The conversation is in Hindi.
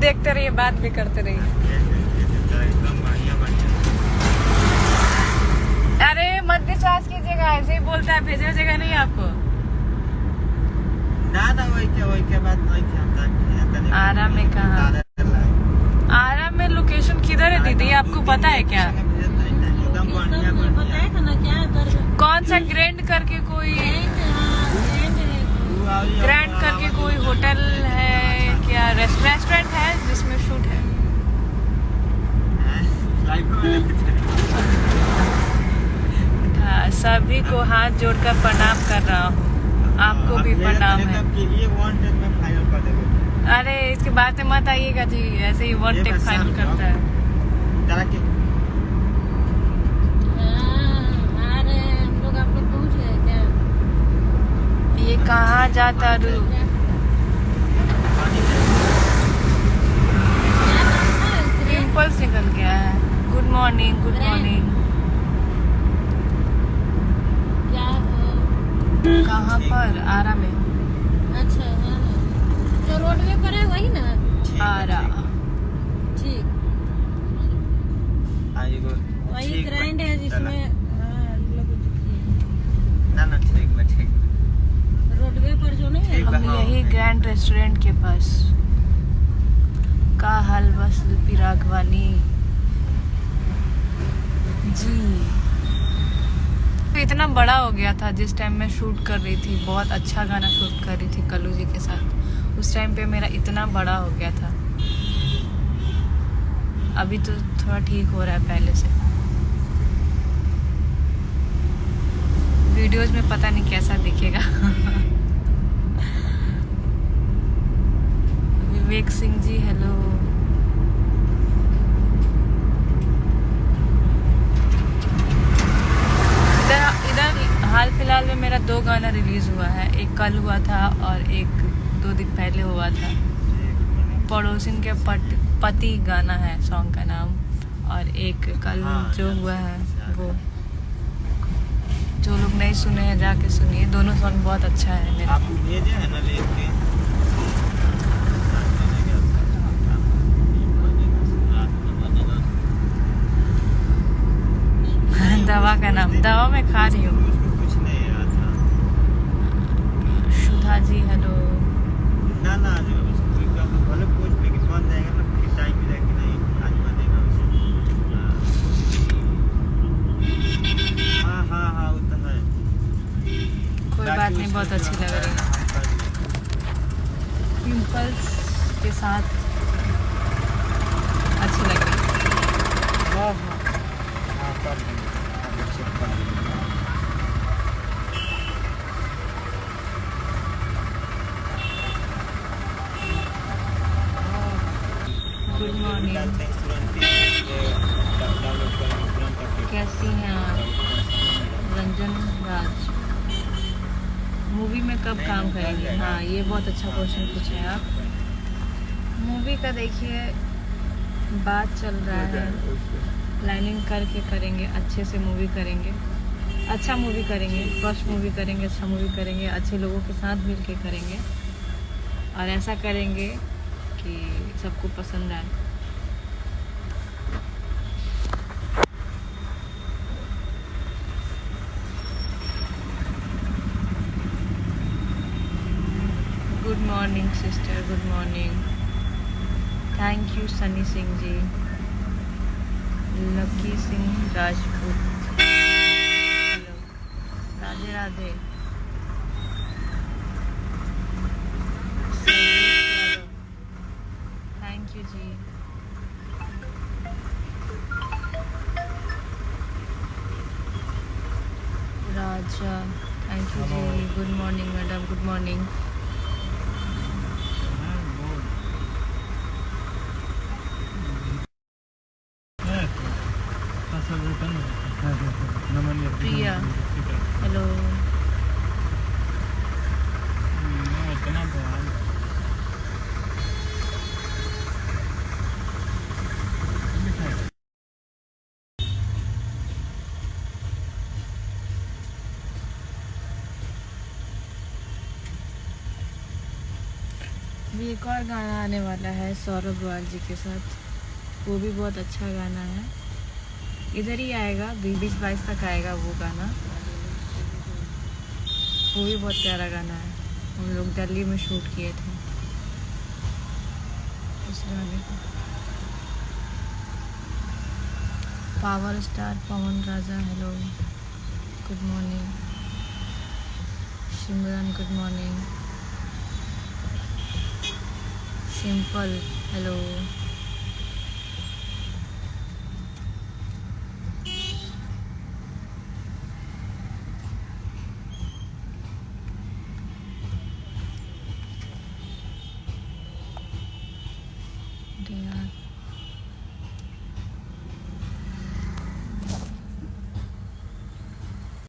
देखते रहिए, बात भी करते रहिए। अरे मत विश्वास कीजिएगा, ऐसे ही बोलता है, भेजा जगह नहीं आपको। ना वही क्या बात नहीं क्या। आरा में कहाँ? आरा में लोकेशन किधर है दीदी, आपको पता है क्या? कौन सा ग्रैंड करके कोई होटल है क्या, रेस्टोरेंट है जिसमें शूट है? हाँ, सभी को हाथ जोड़कर प्रणाम कर रहा हूँ, आपको भी प्रणाम है। अरे इसके बाद में मत आइएगा जी, ऐसे ही वन टेक फाइनल करता है। ये कहाँ जाता रू? पिंपल्स निकल गया है। Good morning, good morning. कहाँ पर? आरा में। अच्छा जो रोडवे पर है वही ना? आरा ठीक, वही ग्राइंड है जिसमें रोडवे पर जो नहीं है। हम यही ग्रैंड रेस्टोरेंट के पास। का हाल बस राघवानी जी। तो इतना बड़ा हो गया था जिस टाइम मैं शूट कर रही थी, बहुत अच्छा गाना शूट कर रही थी कल्लू जी के साथ। उस टाइम पे मेरा इतना बड़ा हो गया था। अभी तो थोड़ा ठीक हो रहा है पहले से। वीडियोज में पता नहीं कैसा दिखेगा। विवेक सिंह जी हेलो। इधर हाल फिलहाल में मेरा 2 गाना रिलीज हुआ है, एक कल हुआ था और एक 2 दिन पहले हुआ था। पड़ोसिन के पति गाना है सॉन्ग का नाम, और एक कल जो हुआ है वो। जो लोग नहीं सुने हैं जाके सुनिए, दोनों सॉन्ग बहुत अच्छा है मेरा। आप भेजे हैं ना लिख के? दवा का नाम, दवा मैं खा रही हूँ। कुछ नहीं याद था। सुधा जी हेलो। ना भले पूछ पे कि बन जाएगा तो फिर टाइम मिलेगा कि नहीं, आज बनेगा उसे। हाँ वो तो है। कोई बात नहीं, बहुत अच्छी लग रही है। पिंपल्स के साथ अच्छी लग रही है। हाँ कर देंगे, चेक कर देंगे। गुड मॉर्निंग, कैसी हैं आप? रंजन राज, मूवी में कब काम करेंगे? हाँ, ये बहुत अच्छा क्वेश्चन पूछे हैं आप। मूवी का देखिए बात चल रहा है, प्लानिंग करके करेंगे, अच्छे से मूवी करेंगे, अच्छा मूवी करेंगे, फर्स्ट मूवी करेंगे, अच्छा मूवी करेंगे, अच्छे लोगों के साथ मिल के करेंगे, और ऐसा करेंगे कि सबको पसंद आए। Good morning sister, good morning. Thank you Sunny Singh ji. Lucky Singh Rajput hello, Radhe Radhe. Thank you ji. Raja thank you ji. Good morning madam, good morning. Priya hello. अभी एक और गाना आने वाला है सौरभ रॉयल जी के साथ, वो भी बहुत अच्छा गाना है। इधर ही आएगा, 20-22 तक आएगा वो गाना। वो भी बहुत प्यारा गाना है, हम लोग दिल्ली में शूट किए थे उस गाने को। पावर स्टार पवन राजा हेलो, गुड मॉर्निंग। सिमरन गुड मॉर्निंग। Simple hello.